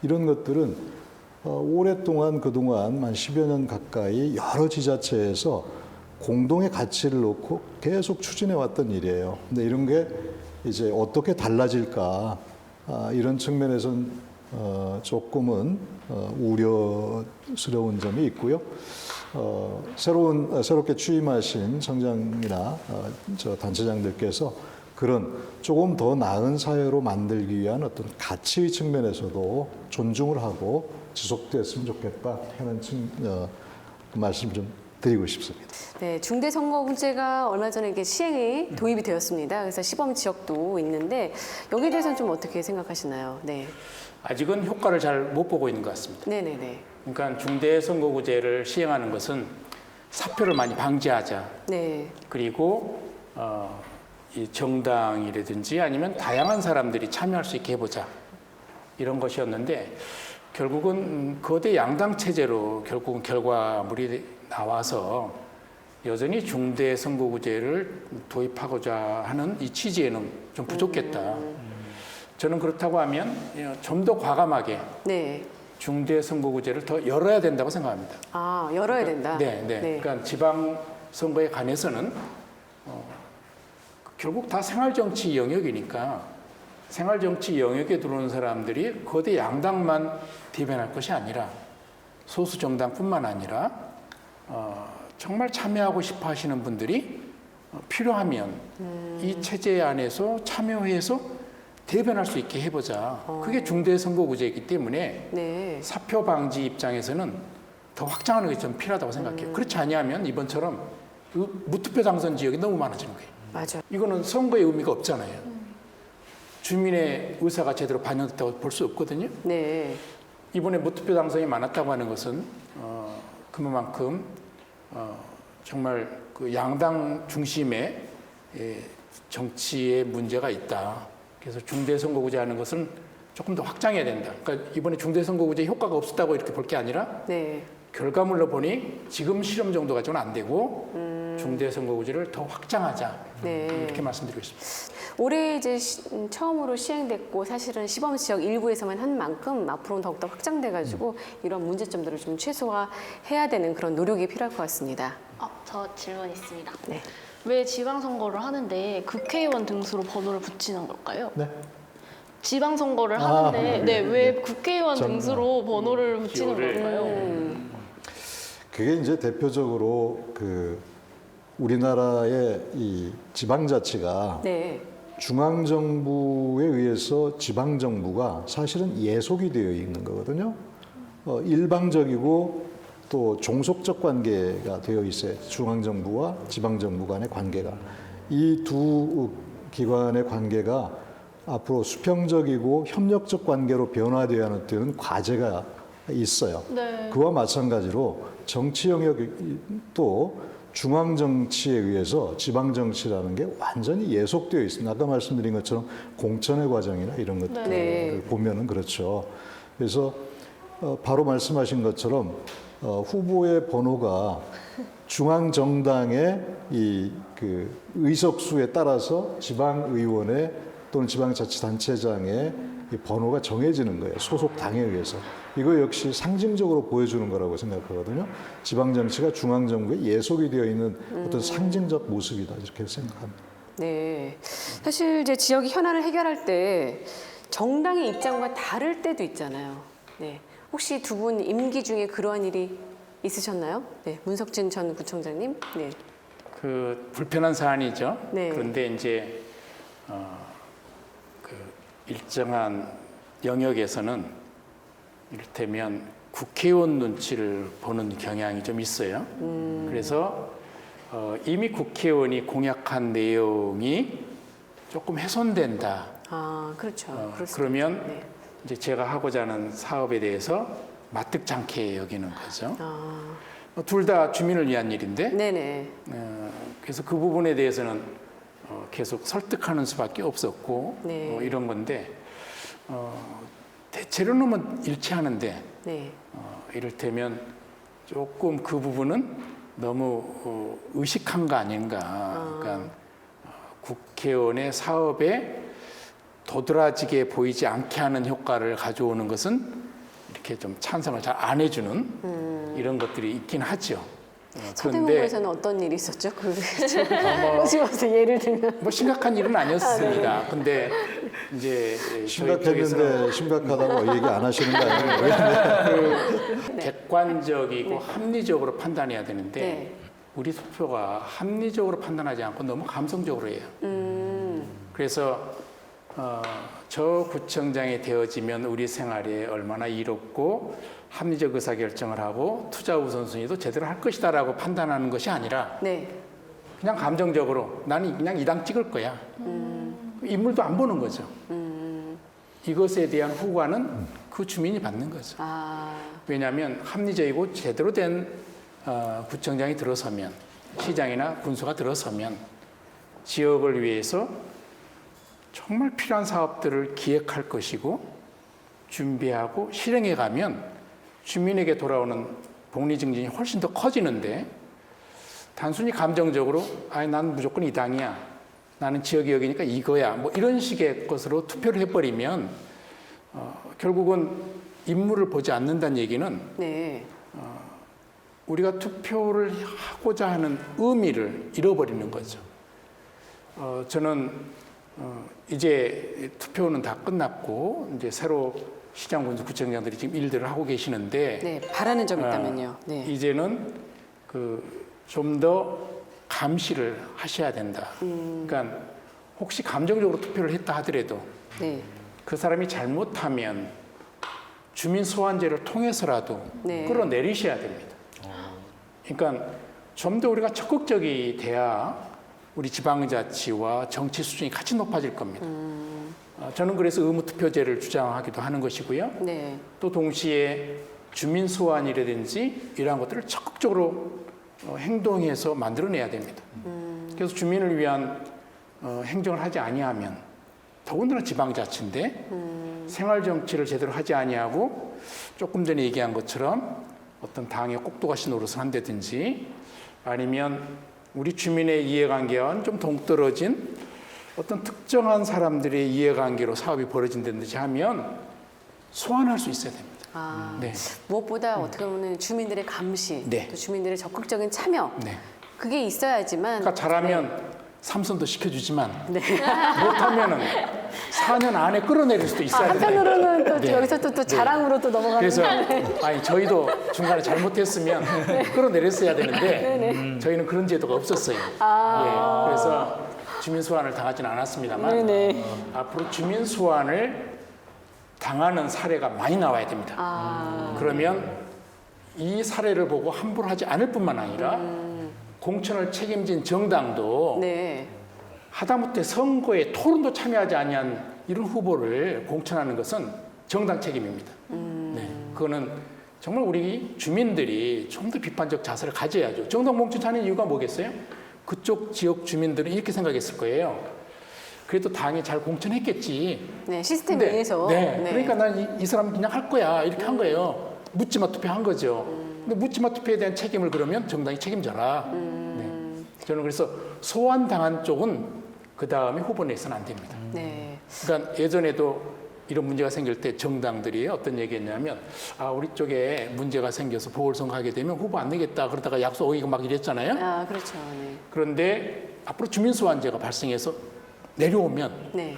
이런 것들은 오랫동안 그동안 한 10여 년 가까이 여러 지자체에서 공동의 가치를 놓고 계속 추진해 왔던 일이에요. 근데 이런 게 이제 어떻게 달라질까, 이런 측면에서는 조금은 우려스러운 점이 있고요. 새롭게 취임하신 청장이나 저 단체장들께서 그런 조금 더 나은 사회로 만들기 위한 어떤 가치의 측면에서도 존중을 하고 지속됐으면 좋겠다 하는 말씀 좀 드리고 싶습니다. 네, 중대선거구제가 얼마 전에 이게 시행이 도입이 되었습니다. 그래서 시범 지역도 있는데 여기에 대해서는 좀 어떻게 생각하시나요? 네. 아직은 효과를 잘 못 보고 있는 것 같습니다. 네네네. 그러니까 중대선거구제를 시행하는 것은 사표를 많이 방지하자. 네. 그리고 이 정당이라든지 아니면 다양한 사람들이 참여할 수 있게 해보자. 이런 것이었는데 결국은 거대 양당 체제로 결국은 결과물이 나와서 여전히 중대선거구제를 도입하고자 하는 이 취지에는 좀 부족했다. 저는 그렇다고 하면 좀 더 과감하게 네. 중대선거구제를 더 열어야 된다고 생각합니다. 아, 열어야 된다. 네. 그러니까 지방선거에 관해서는 결국 다 생활정치 영역이니까 생활정치 영역에 들어오는 사람들이 거대 양당만 대변할 것이 아니라 소수 정당뿐만 아니라 정말 참여하고 싶어 하시는 분들이 필요하면 이 체제 안에서 참여해서 대변할 수 있게 해보자. 그게 중대선거구제이기 때문에 네. 사표 방지 입장에서는 더 확장하는 게 좀 필요하다고 생각해요. 그렇지 아니하면 이번처럼 무투표 당선 지역이 너무 많아지는 거예요. 맞아요. 이거는 선거의 의미가 없잖아요. 주민의 의사가 제대로 반영됐다고 볼 수 없거든요. 네. 이번에 무투표 당선이 많았다고 하는 것은 그만큼 정말 그 양당 중심의 정치에 문제가 있다. 그래서 중대선거구제 하는 것은 조금 더 확장해야 된다. 그러니까 이번에 중대선거구제 효과가 없었다고 이렇게 볼 게 아니라 네. 결과물로 보니 지금 실험 정도 가지고는 안 되고 중대선거구제를 더 확장하자. 네. 이렇게 말씀드리고 싶습니다. 올해 이제 처음으로 시행됐고 사실은 시범 지역 일부에서만 한 만큼 앞으로는 더욱더 확장돼가지고 이런 문제점들을 좀 최소화해야 되는 그런 노력이 필요할 것 같습니다. 저 질문 있습니다. 네. 왜 지방선거를 하는데 국회의원 등수로 번호를 붙이는 걸까요? 네. 지방선거를 하는데 왜 국회의원 전- 등수로 번호를 붙이는 기호를. 걸까요? 그게 이제 대표적으로 그 우리나라의 이 지방자치가 네. 중앙정부에 의해서 지방정부가 사실은 예속이 되어 있는 거거든요. 일방적이고 또 종속적 관계가 되어 있어요. 중앙정부와 지방정부 간의 관계가. 이 두 기관의 관계가 앞으로 수평적이고 협력적 관계로 변화되어야 하는 데는 과제가 있어요. 네. 그와 마찬가지로 정치 영역이 또 중앙 정치에 의해서 지방 정치라는 게 완전히 예속되어 있습니다. 아까 말씀드린 것처럼 공천의 과정이나 이런 것들을 네. 보면은 그렇죠. 그래서 바로 말씀하신 것처럼 후보의 번호가 중앙 정당의 이 그 의석수에 따라서 지방 의원의 또 또는 지방자치단체장의 이 번호가 정해지는 거예요. 소속 당에 의해서. 이거 역시 상징적으로 보여주는 거라고 생각하거든요. 지방정치가 중앙정부에 예속이 되어 있는 어떤 상징적 모습이다 이렇게 생각합니다. 네. 사실 이제 지역의 현안을 해결할 때 정당의 입장과 다를 때도 있잖아요. 네. 혹시 두 분 임기 중에 그러한 일이 있으셨나요? 네. 문석진 전 구청장님. 네. 그 불편한 사안이죠. 네. 그런데 이제 그 일정한 영역에서는 이를테면 국회의원 눈치를 보는 경향이 좀 있어요. 그래서 이미 국회의원이 공약한 내용이 조금 훼손된다. 아, 그렇죠. 그럴 수도 그러면 있죠. 네. 이제 제가 하고자 하는 사업에 대해서 마뜩지 않게 여기는 거죠. 둘 다 주민을 위한 일인데 네네. 그래서 그 부분에 대해서는 계속 설득하는 수밖에 없었고 네. 이런 건데 대체로는 일치하는데 네. 이를테면 조금 그 부분은 너무 의식한 거 아닌가. 그러니까 국회의원의 사업에 도드라지게 보이지 않게 하는 효과를 가져오는 것은 이렇게 좀 찬성을 잘 안 해주는 이런 것들이 있긴 하죠. 서대문구에서는 어떤 일이 있었죠? 그 집어서 예를 들면 뭐 심각한 일은 아니었습니다. 근데 이제 저희 쪽에서는 심각했는데 심각하다고 얘기 안 하시는 거 아니에요? 객관적이고 합리적으로 판단해야 되는데 네. 우리 투표가 합리적으로 판단하지 않고 너무 감성적으로 해요. 그래서 저 구청장이 되어지면 우리 생활에 얼마나 이롭고 합리적 의사결정을 하고 투자 우선순위도 제대로 할 것이다라고 판단하는 것이 아니라 네. 그냥 감정적으로 나는 그냥 이 당 찍을 거야. 인물도 안 보는 거죠. 이것에 대한 후과는 그 주민이 받는 거죠. 왜냐하면 합리적이고 제대로 된 구청장이 들어서면 시장이나 군수가 들어서면 지역을 위해서 정말 필요한 사업들을 기획할 것이고 준비하고 실행해 가면 주민에게 돌아오는 복리 증진이 훨씬 더 커지는데 단순히 감정적으로 난 무조건 이 당이야. 나는 지역이 여기니까 이거야. 뭐 이런 식의 것으로 투표를 해버리면 결국은 인물을 보지 않는다는 얘기는 네. 우리가 투표를 하고자 하는 의미를 잃어버리는 거죠. 저는 이제 투표는 다 끝났고 이제 새로 시장 군수 구청장들이 지금 일들을 하고 계시는데 네. 바라는 점 있다면요. 네. 이제는 좀 더 감시를 하셔야 된다. 그러니까 혹시 감정적으로 투표를 했다 하더라도 네. 그 사람이 잘못하면 주민 소환제를 통해서라도 네. 끌어내리셔야 됩니다. 그러니까 좀 더 우리가 적극적이 돼야 우리 지방자치와 정치 수준이 같이 높아질 겁니다. 저는 그래서 의무투표제를 주장하기도 하는 것이고요. 네. 또 동시에 주민 소환이라든지 이러한 것들을 적극적으로 행동해서 만들어내야 됩니다. 그래서 주민을 위한 행정을 하지 아니하면 더군다나 지방자치인데 생활정치를 제대로 하지 아니하고 조금 전에 얘기한 것처럼 어떤 당의 꼭두가시 노릇을 한다든지 아니면 우리 주민의 이해관계와는 좀 동떨어진 어떤 특정한 사람들의 이해관계로 사업이 벌어진다든지 하면 소환할 수 있어야 됩니다. 네. 무엇보다 어떻게 보면 주민들의 감시, 네. 또 주민들의 적극적인 참여, 네. 그게 있어야지만. 그러니까 잘하면 삼선도 시켜주지만 못하면은 4년 안에 끌어내릴 수도 있어야 된다. 한편으로는 또 네. 여기서 또 자랑으로 또 넘어가는. 그래서 아니 저희도 중간에 잘못했으면 끌어내렸어야 되는데 저희는 그런 제도가 없었어요. 예, 그래서 주민 소환을 당하지는 않았습니다만 앞으로 주민 소환을 당하는 사례가 많이 나와야 됩니다. 그러면 이 사례를 보고 함부로 하지 않을 뿐만 아니라 공천을 책임진 정당도 네. 하다못해 선거에 토론도 참여하지 아니한 이런 후보를 공천하는 것은 정당 책임입니다. 네, 그거는 정말 우리 주민들이 좀 더 비판적 자세를 가져야죠. 정당 공천하는 이유가 뭐겠어요? 그쪽 지역 주민들은 이렇게 생각했을 거예요. 그래도 당이 잘 공천했겠지. 네, 시스템 근데, 위에서. 네, 그러니까 난 이 사람 그냥 할 거야 이렇게 한 거예요. 묻지마 투표한 거죠. 근데 묻지마 투표에 대한 책임을 그러면 정당이 책임져라. 네. 저는 그래서 소환당한 쪽은 그 다음에 후보 내서는 안 됩니다. 네. 그러니까 예전에도 이런 문제가 생길 때 정당들이 어떤 얘기했냐면 우리 쪽에 문제가 생겨서 보궐선거 하게 되면 후보 안 내겠다 그러다가 약속 어기고 막 이랬잖아요. 아, 그렇죠. 네. 그런데 앞으로 주민소환제가 발생해서 내려오면 네.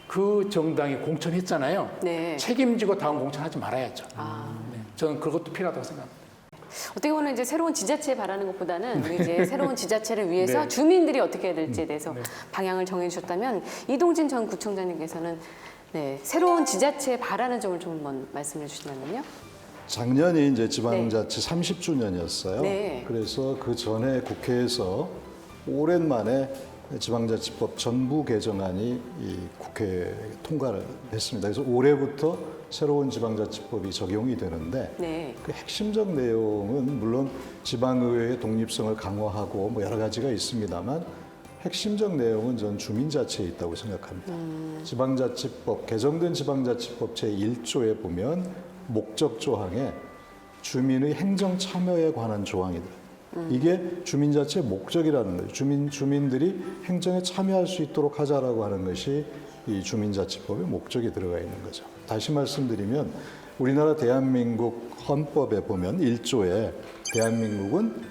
그 정당이 공천했잖아요. 네. 책임지고 다음 공천하지 말아야죠. 아. 네. 저는 그것도 필요하다고 생각합니다. 어떻게 보면 이제 새로운 지자체 바라는 것보다는 우리 이제 새로운 지자체를 위해서 네. 주민들이 어떻게 해야 될지에 대해서 방향을 정해주셨다면 이동진 전 구청장님께서는 네, 새로운 지자체 바라는 점을 좀 한번 말씀해 주시면요. 작년이 이제 지방자치 30주년이었어요. 네. 그래서 그 전에 국회에서 오랜만에 지방자치법 전부 개정안이 이 국회에 통과를 했습니다. 그래서 올해부터 새로운 지방자치법이 적용이 되는데 네. 그 핵심적 내용은 물론 지방의회의 독립성을 강화하고 뭐 여러 가지가 있습니다만 핵심적 내용은 전 주민자치에 있다고 생각합니다. 지방자치법, 개정된 지방자치법 제1조에 보면 목적 조항에 주민의 행정 참여에 관한 조항이 들어요. 이게 주민자치의 목적이라는 거예요. 주민들이 행정에 참여할 수 있도록 하자라고 하는 것이 이 주민자치법의 목적이 들어가 있는 거죠. 다시 말씀드리면 우리나라 대한민국 헌법에 보면 1조에 대한민국은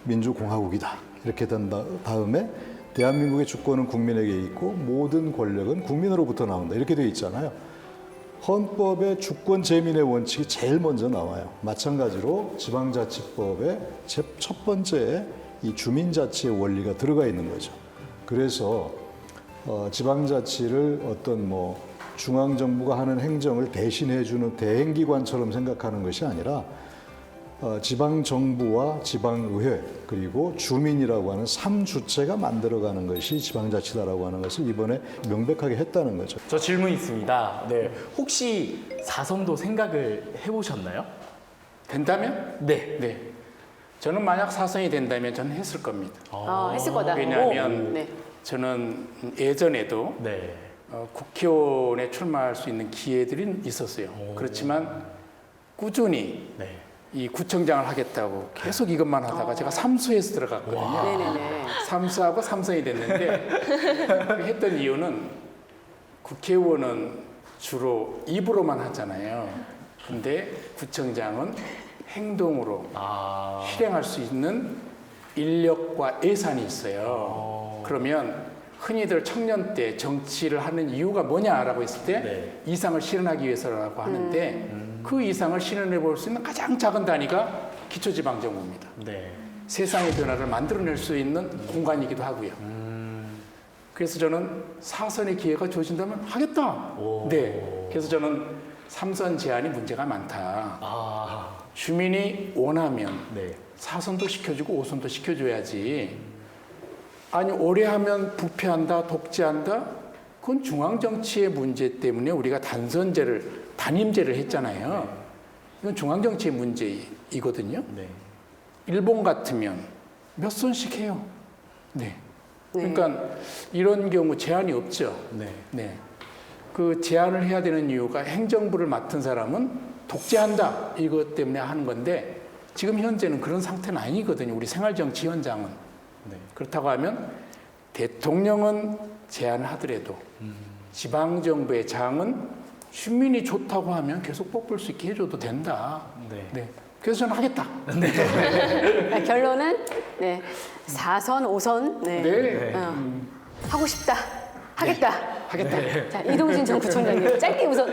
민주공화국이다. 이렇게 된 다음에 대한민국의 주권은 국민에게 있고 모든 권력은 국민으로부터 나온다. 이렇게 되어 있잖아요. 헌법의 주권 재민의 원칙이 제일 먼저 나와요. 마찬가지로 지방자치법의 첫 번째에 이 주민자치의 원리가 들어가 있는 거죠. 그래서 지방자치를 어떤 뭐 중앙정부가 하는 행정을 대신해주는 대행기관처럼 생각하는 것이 아니라 지방정부와 지방의회 그리고 주민이라고 하는 3주체가 만들어가는 것이 지방자치다라고 하는 것을 이번에 명백하게 했다는 거죠. 저 질문 있습니다. 네, 혹시 4선도 생각을 해보셨나요? 된다면? 네. 네. 저는 만약 4선이 된다면 저는 했을 겁니다. 했을 거다. 왜냐하면 오. 네. 저는 예전에도 네. 국회의원에 출마할 수 있는 기회들이 있었어요. 그렇지만 꾸준히 네. 이 구청장을 하겠다고 계속 이것만 하다가 제가 삼수에서 들어갔거든요. 네네네. 삼수하고 삼선이 됐는데 했던 이유는 국회의원은 주로 입으로만 하잖아요. 근데 구청장은 행동으로 실행할 수 있는 인력과 예산이 있어요. 그러면 흔히들 청년 때 정치를 하는 이유가 뭐냐라고 했을 때 이상을 실현하기 위해서라고 하는데 그 이상을 실현해 볼 수 있는 가장 작은 단위가 기초지방정부입니다. 네. 세상의 변화를 만들어낼 수 있는 공간이기도 하고요. 그래서 저는 4선의 기회가 주어진다면 하겠다. 네. 그래서 저는 3선 제한이 문제가 많다. 주민이 원하면 4선도 시켜주고 5선도 시켜줘야지. 아니 오래 하면 부패한다, 독재한다. 그건 중앙정치의 문제 때문에 우리가 단임제를 했잖아요. 이건 중앙정치의 문제이거든요. 일본 같으면 몇 선씩 해요. 네. 그러니까 이런 경우 제한이 없죠. 네. 그 제한을 해야 되는 이유가 행정부를 맡은 사람은 독재한다 이것 때문에 하는 건데 지금 현재는 그런 상태는 아니거든요. 우리 생활정치 현장은. 그렇다고 하면 대통령은 제한을 하더라도 지방정부의 장은 주민이 좋다고 하면 계속 뽑을 수 있게 해줘도 된다. 네. 그래서 저는 하겠다. 결론은 4선, 5선 하고 싶다. 하겠다. 하겠다. 자, 이동진 전 구청장님 짧게 우선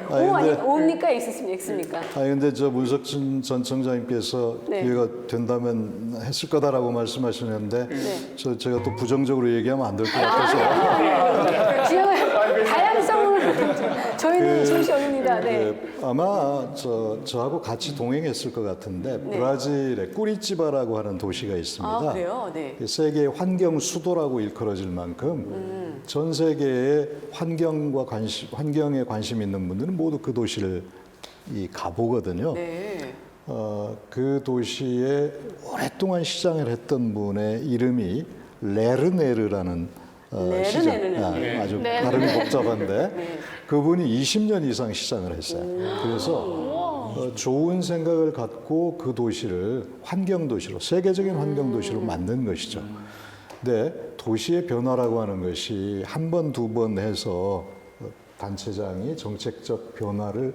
오 아니 오입니까 X입니까? 근데 저 문석진 전 청장님께서 기회가 된다면 했을 거다라고 말씀하시는데 제가 또 부정적으로 얘기하면 안 될 것 같아서 지역을 다양성을 저희는 중시 언론입니다. 아마 저하고 같이 동행했을 것 같은데 브라질의 꾸리찌바라고 하는 도시가 있습니다. 아, 그래요? 네. 세계의 환경 수도라고 일컬어질 만큼 전 세계의 환경에 관심 있는 분들은 모두 그 도시를 가보거든요. 그 도시에 오랫동안 시장을 했던 분의 이름이 레르네르라는 시장. 아주 발음이 복잡한데 그분이 20년 이상 시장을 했어요. 그래서 좋은 생각을 갖고 그 도시를 환경도시로 세계적인 환경도시로 만든 것이죠. 근데 도시의 변화라고 하는 것이 한 번, 두 번 해서 단체장이 정책적 변화를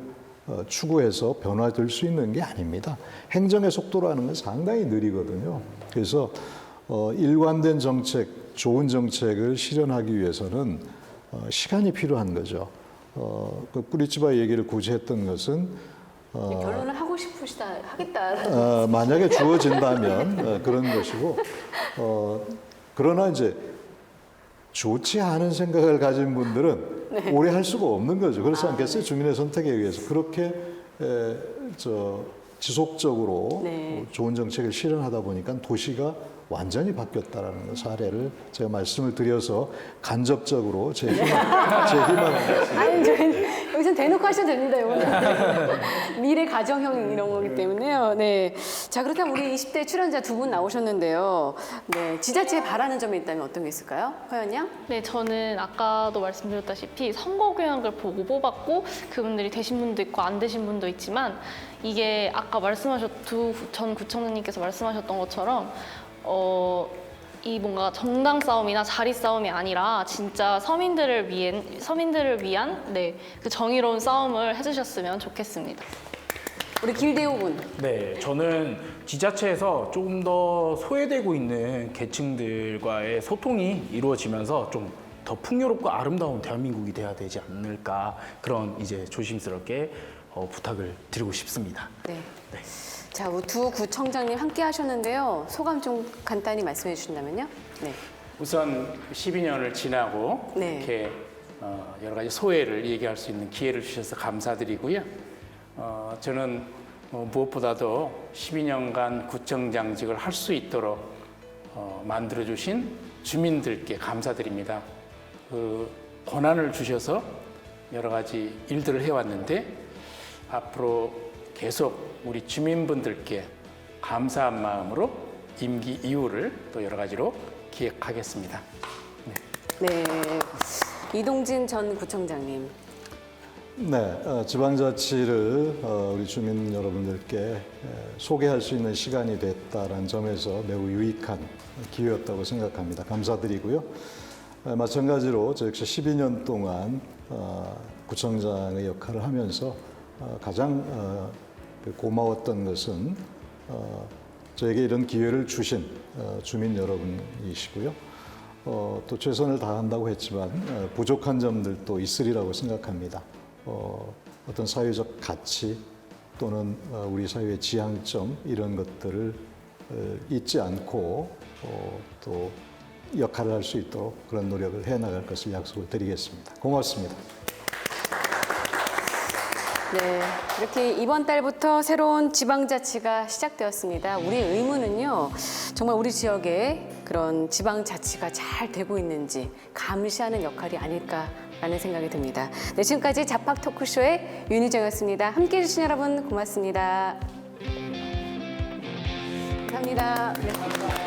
추구해서 변화될 수 있는 게 아닙니다. 행정의 속도라는 건 상당히 느리거든요. 그래서 일관된 정책, 좋은 정책을 실현하기 위해서는 시간이 필요한 거죠. 그 꾸리치바 얘기를 굳이 했던 것은 결혼을 하고 싶으시다 하겠다. 만약에 주어진다면 그런 것이고 그러나 이제 좋지 않은 생각을 가진 분들은 오래 할 수가 없는 거죠. 그렇지 않겠어요? 주민의 선택에 의해서 그렇게 지속적으로 좋은 정책을 실현하다 보니까 도시가 완전히 바뀌었다라는 사례를 제가 말씀을 드려서 간접적으로 제 희망을 아니, 저희 여기서 대놓고 하셔도 됩니다, 이거는. 미래 가정형 이런 거기 때문에요. 네. 자, 그렇다면 우리 20대 출연자 두 분 나오셨는데요. 네. 지자체에 바라는 점이 있다면 어떤 게 있을까요? 허연 양? 네, 저는 아까도 말씀드렸다시피 선거 교양을 보고 뽑았고 그분들이 되신 분도 있고 안 되신 분도 있지만 이게 아까 두 전 구청장님께서 말씀하셨던 것처럼 이 뭔가 정당 싸움이나 자리 싸움이 아니라 진짜 서민들을 위한 그 정의로운 싸움을 해주셨으면 좋겠습니다. 우리 길대우 군. 네, 저는 지자체에서 조금 더 소외되고 있는 계층들과의 소통이 이루어지면서 좀 더 풍요롭고 아름다운 대한민국이 돼야 되지 않을까 그런 이제 조심스럽게 부탁을 드리고 싶습니다. 네. 네. 자, 두 구청장님 함께 하셨는데요. 소감 좀 간단히 말씀해 주신다면요. 네. 우선 12년을 지나고 네. 이렇게 여러 가지 소회를 얘기할 수 있는 기회를 주셔서 감사드리고요. 저는 무엇보다도 12년간 구청장직을 할 수 있도록 만들어주신 주민들께 감사드립니다. 그 권한을 주셔서 여러 가지 일들을 해왔는데 앞으로 계속 우리 주민분들께 감사한 마음으로 임기 이후를 또 여러 가지로 기획하겠습니다. 네. 이동진 전 구청장님. 네, 지방자치를 우리 주민 여러분들께 소개할 수 있는 시간이 됐다는 점에서 매우 유익한 기회였다고 생각합니다. 감사드리고요. 마찬가지로 저 역시 12년 동안 구청장의 역할을 하면서 가장 고마웠던 것은 저에게 이런 기회를 주신 주민 여러분이시고요. 또 최선을 다한다고 했지만 부족한 점들도 있으리라고 생각합니다. 어떤 사회적 가치 또는 우리 사회의 지향점 이런 것들을 잊지 않고 또 역할을 할 수 있도록 그런 노력을 해나갈 것을 약속을 드리겠습니다. 고맙습니다. 네, 이렇게 이번 달부터 새로운 지방자치가 시작되었습니다. 우리 의무는요, 정말 우리 지역에 그런 지방자치가 잘 되고 있는지 감시하는 역할이 아닐까라는 생각이 듭니다. 네, 지금까지 자팍 토크쇼의 윤희정이었습니다. 함께해 주신 여러분 고맙습니다. 감사합니다. 네, 고맙습니다.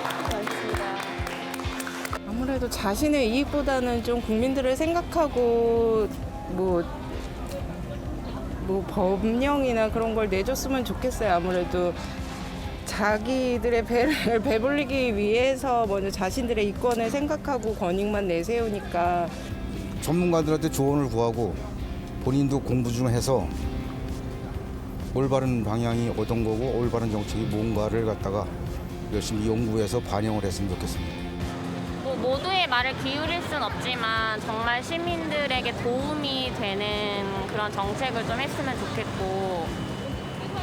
아무래도 자신의 이익보다는 좀 국민들을 생각하고 뭐 법령이나 그런 걸 내줬으면 좋겠어요. 아무래도 자기들의 배를 배불리기 위해서 먼저 자신들의 이권을 생각하고 권익만 내세우니까 전문가들한테 조언을 구하고 본인도 공부 좀 해서 올바른 방향이 어떤 거고 올바른 정책이 뭔가를 갖다가 열심히 연구해서 반영을 했으면 좋겠습니다. 모두의 말을 기울일 순 없지만 정말 시민들에게 도움이 되는 그런 정책을 좀 했으면 좋겠고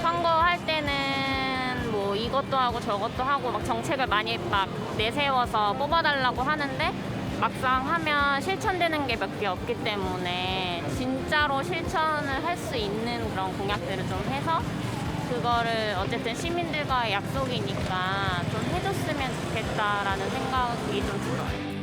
선거할 때는 뭐 이것도 하고 저것도 하고 막 정책을 많이 막 내세워서 뽑아달라고 하는데 막상 하면 실천되는 게 몇 개 없기 때문에 진짜로 실천을 할 수 있는 그런 공약들을 좀 해서 그거를 어쨌든 시민들과의 약속이니까 좀 해줬으면 좋겠다라는 생각이 좀 들어요.